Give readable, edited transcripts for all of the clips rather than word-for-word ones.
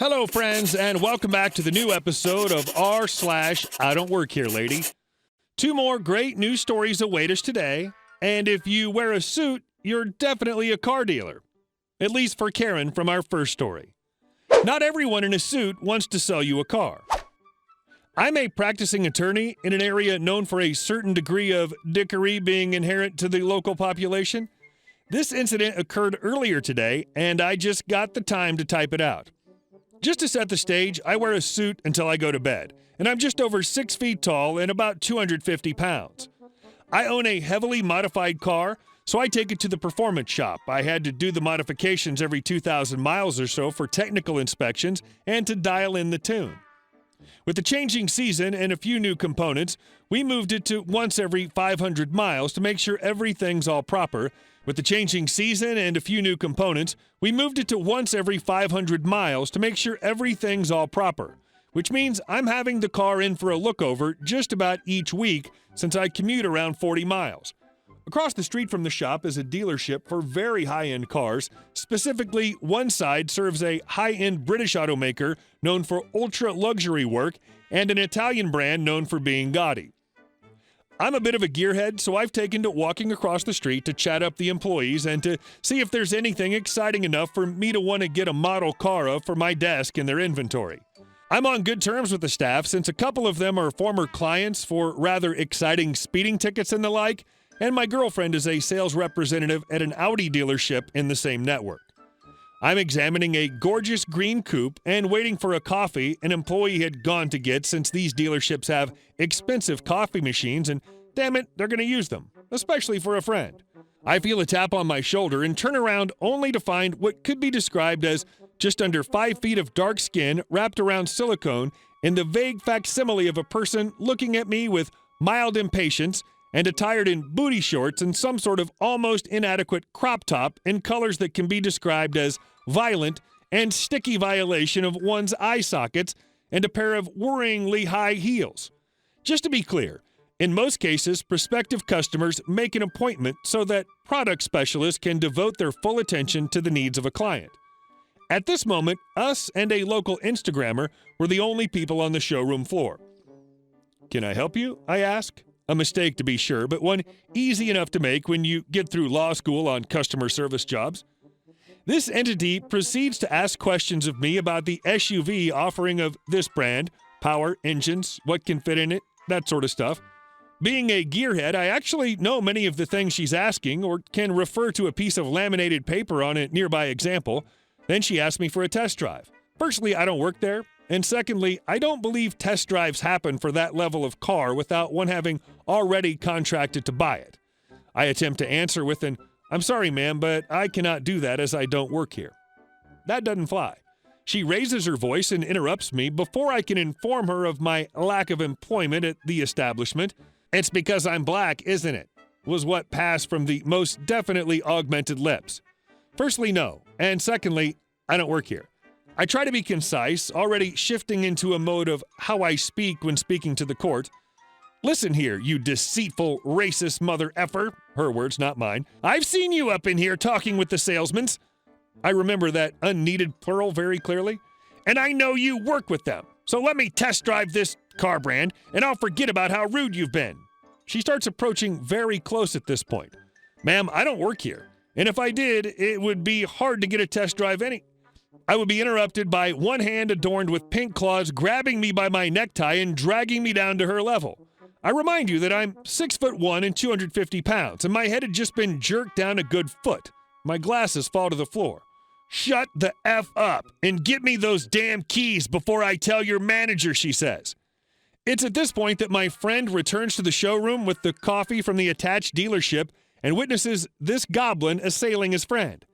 Hello, friends, and welcome back to the new episode of r/IDontWorkHereLady. Two more great news stories await us today, and if you wear a suit, you're definitely a car dealer. At least for Karen from our first story. Not everyone in a suit wants to sell you a car. I'm a practicing attorney in an area known for a certain degree of dickery being inherent to the local population. This incident occurred earlier today, and I just got the time to type it out. Just to set the stage, I wear a suit until I go to bed, and I'm just over 6 feet tall and about 250 pounds. I own a heavily modified car, so I take it to the performance shop. I had to do the modifications every 2,000 miles or so for technical inspections and to dial in the tune. With the changing season and a few new components, we moved it to once every 500 miles to make sure everything's all proper. With the changing season and a few new components, we moved it to once every 500 miles to make sure everything's all proper, which means I'm having the car in for a lookover just about each week since I commute around 40 miles. Across the street from the shop is a dealership for very high-end cars. Specifically, one side serves a high-end British automaker known for ultra-luxury work and an Italian brand known for being gaudy. I'm a bit of a gearhead, so I've taken to walking across the street to chat up the employees and to see if there's anything exciting enough for me to want to get a model car of for my desk in their inventory. I'm on good terms with the staff since a couple of them are former clients for rather exciting speeding tickets and the like, and my girlfriend is a sales representative at an Audi dealership in the same network. I'm examining a gorgeous green coupe and waiting for a coffee an employee had gone to get since these dealerships have expensive coffee machines and, damn it, they're going to use them, especially for a friend. I feel a tap on my shoulder and turn around only to find what could be described as just under 5 feet of dark skin wrapped around silicone and the vague facsimile of a person looking at me with mild impatience and attired in booty shorts and some sort of almost inadequate crop top in colors that can be described as violent and sticky violation of one's eye sockets and a pair of worryingly high heels. Just to be clear, in most cases, prospective customers make an appointment so that product specialists can devote their full attention to the needs of a client. At this moment, us and a local Instagrammer were the only people on the showroom floor. "Can I help you?" I ask. A mistake to be sure, but one easy enough to make when you get through law school on customer service jobs. This entity proceeds to ask questions of me about the SUV offering of this brand, power, engines, what can fit in it, that sort of stuff. Being a gearhead, I actually know many of the things she's asking or can refer to a piece of laminated paper on a nearby example. Then she asks me for a test drive. Firstly, I don't work there. And secondly, I don't believe test drives happen for that level of car without one having already contracted to buy it. I attempt to answer with an, "I'm sorry, ma'am, but I cannot do that as I don't work here." That doesn't fly. She raises her voice and interrupts me before I can inform her of my lack of employment at the establishment. "It's because I'm black, isn't it?" was what passed from the most definitely augmented lips. Firstly, no. And secondly, I don't work here. I try to be concise, already shifting into a mode of how I speak when speaking to the court. "Listen here, you deceitful, racist mother effer," her words, not mine. "I've seen you up in here talking with the salesmans." I remember that unneeded plural very clearly. "And I know you work with them. So let me test drive this car brand, and I'll forget about how rude you've been." She starts approaching very close at this point. "Ma'am, I don't work here. And if I did, it would be hard to get a test drive I would be interrupted by one hand adorned with pink claws grabbing me by my necktie and dragging me down to her level. I remind you that I'm 6'1" and 250 pounds, and my head had just been jerked down a good foot. My glasses fall to the floor. "Shut the F up and get me those damn keys before I tell your manager," she says. It's at this point that my friend returns to the showroom with the coffee from the attached dealership and witnesses this goblin assailing his friend.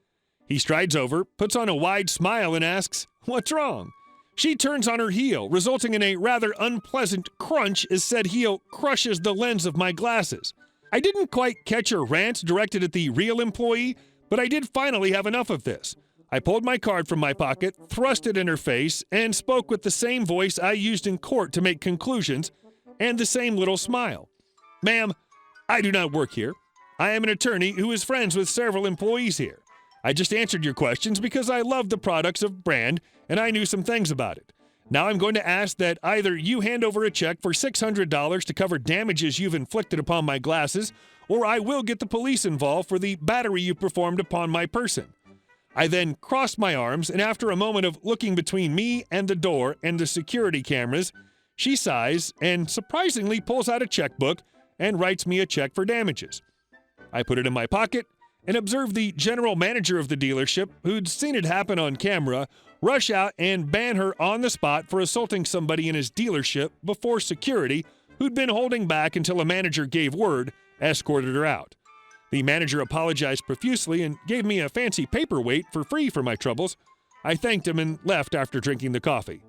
He strides over, puts on a wide smile, and asks, "What's wrong?" She turns on her heel, resulting in a rather unpleasant crunch as said heel crushes the lens of my glasses. I didn't quite catch her rant directed at the real employee, but I did finally have enough of this. I pulled my card from my pocket, thrust it in her face, and spoke with the same voice I used in court to make conclusions, and the same little smile. "Ma'am, I do not work here. I am an attorney who is friends with several employees here. I just answered your questions because I love the products of brand and I knew some things about it. Now I'm going to ask that either you hand over a check for $600 to cover damages you've inflicted upon my glasses, or I will get the police involved for the battery you performed upon my person. I then crossed my arms, and after a moment of looking between me and the door and the security cameras, she sighs and surprisingly pulls out a checkbook and writes me a check for damages. I put it in my pocket and observed the general manager of the dealership, who'd seen it happen on camera, rush out and ban her on the spot for assaulting somebody in his dealership before security, who'd been holding back until a manager gave word, escorted her out. The manager apologized profusely and gave me a fancy paperweight for free for my troubles. I thanked him and left after drinking the coffee.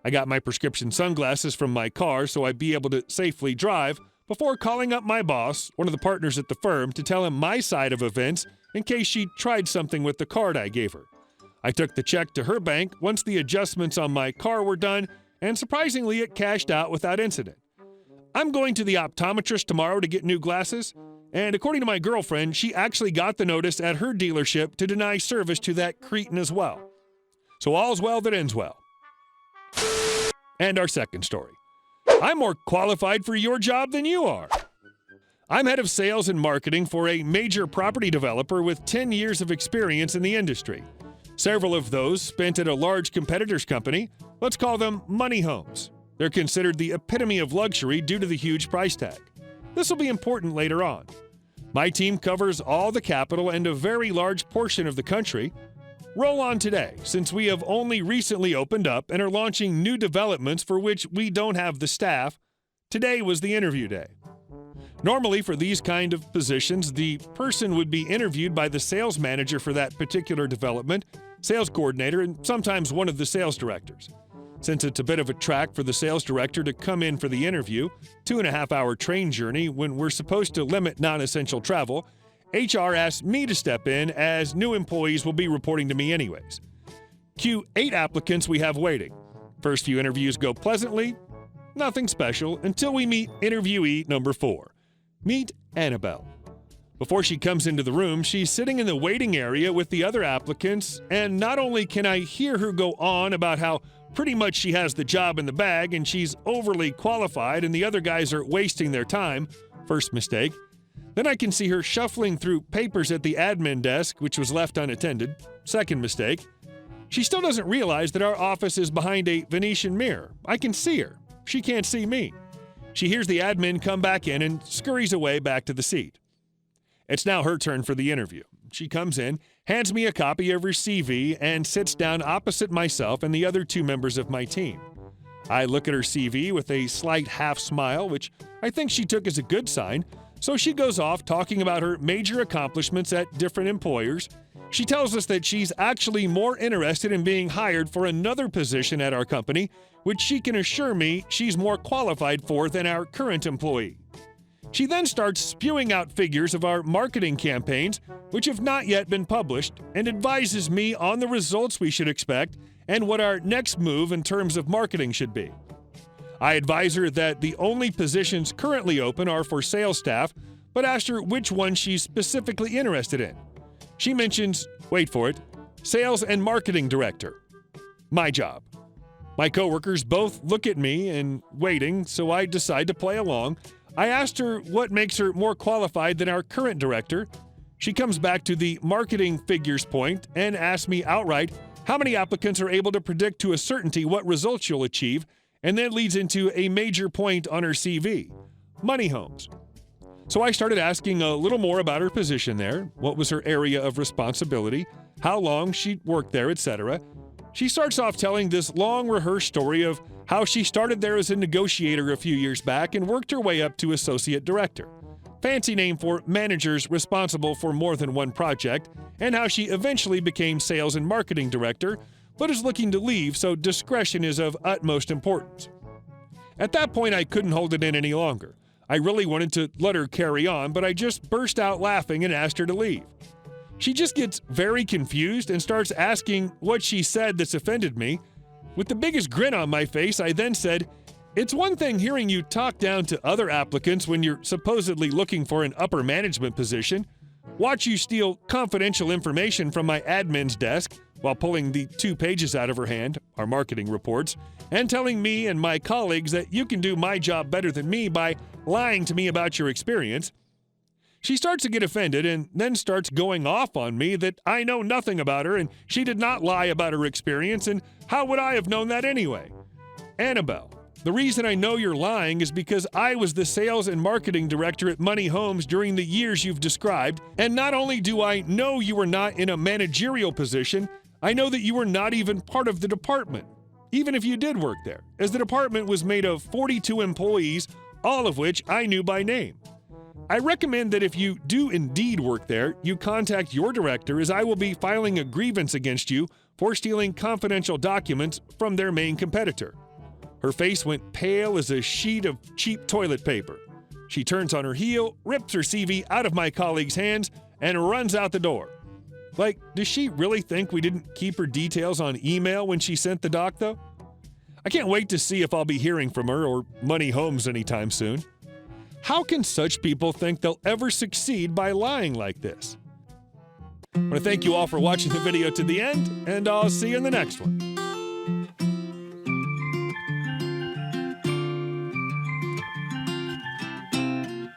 I got my prescription sunglasses from my car so I'd be able to safely drive before calling up my boss, one of the partners at the firm, to tell him my side of events in case she tried something with the card I gave her. I took the check to her bank once the adjustments on my car were done, and surprisingly it cashed out without incident. I'm going to the optometrist tomorrow to get new glasses, and according to my girlfriend, she actually got the notice at her dealership to deny service to that cretin as well. So all's well that ends well. And our second story. I'm more qualified for your job than you are. I'm head of sales and marketing for a major property developer with 10 years of experience in the industry. Several of those spent at a large competitor's company. Let's call them money homes. They're considered the epitome of luxury due to the huge price tag. This will be important later on. My team covers all the capital and a very large portion of the country. Roll on today, since we have only recently opened up and are launching new developments for which we don't have the staff. Today was the interview day. Normally, for these kind of positions, the person would be interviewed by the sales manager for that particular development, sales coordinator, and sometimes one of the sales directors. Since it's a bit of a trek for the sales director to come in for the interview, 2.5-hour train journey when we're supposed to limit non-essential travel, HR asked me to step in as new employees will be reporting to me anyways. Cue 8 applicants we have waiting. First few interviews go pleasantly, nothing special, until we meet interviewee number 4. Meet Annabelle. Before she comes into the room, she's sitting in the waiting area with the other applicants, and not only can I hear her go on about how pretty much she has the job in the bag and she's overly qualified and the other guys are wasting their time, first mistake, then I can see her shuffling through papers at the admin desk, which was left unattended, second mistake. She still doesn't realize that our office is behind a Venetian mirror. I can see her. She can't see me. She hears the admin come back in and scurries away back to the seat. It's now her turn for the interview. She comes in, hands me a copy of her CV, and sits down opposite myself and the other 2 members of my team. I look at her CV with a slight half smile, which I think she took as a good sign, so she goes off talking about her major accomplishments at different employers. She tells us that she's actually more interested in being hired for another position at our company, which she can assure me she's more qualified for than our current employee. She then starts spewing out figures of our marketing campaigns, which have not yet been published, and advises me on the results we should expect and what our next move in terms of marketing should be. I advise her that the only positions currently open are for sales staff, but asked her which one she's specifically interested in. She mentions, wait for it, sales and marketing director. My job. My coworkers both look at me and waiting, so I decide to play along. I asked her what makes her more qualified than our current director. She comes back to the marketing figures point and asks me outright how many applicants are able to predict to a certainty what results you'll achieve, and then leads into a major point on her CV, money homes. So I started asking a little more about her position there, what was her area of responsibility, how long she'd worked there, etc. She starts off telling this long rehearsed story of how she started there as a negotiator a few years back and worked her way up to associate director. Fancy name for managers responsible for more than one project, and how she eventually became sales and marketing director, but is looking to leave, so discretion is of utmost importance. At that point, I couldn't hold it in any longer. I really wanted to let her carry on, but I just burst out laughing and asked her to leave. She just gets very confused and starts asking what she said that's offended me. With the biggest grin on my face, I then said, "It's one thing hearing you talk down to other applicants when you're supposedly looking for an upper management position, watch you steal confidential information from my admin's desk while pulling the 2 pages out of her hand, our marketing reports, and telling me and my colleagues that you can do my job better than me by lying to me about your experience. She starts to get offended and then starts going off on me that I know nothing about her and she did not lie about her experience, and how would I have known that anyway? Annabelle, the reason I know you're lying is because I was the sales and marketing director at Money Homes during the years you've described, and not only do I know you were not in a managerial position, I know that you were not even part of the department, even if you did work there, as the department was made of 42 employees, all of which I knew by name. I recommend that if you do indeed work there, you contact your director, as I will be filing a grievance against you for stealing confidential documents from their main competitor. Her face went pale as a sheet of cheap toilet paper. She turns on her heel, rips her CV out of my colleague's hands, and runs out the door. Like, does she really think we didn't keep her details on email when she sent the doc, though? I can't wait to see if I'll be hearing from her or Money Homes anytime soon. How can such people think they'll ever succeed by lying like this? I want to thank you all for watching the video to the end, and I'll see you in the next one.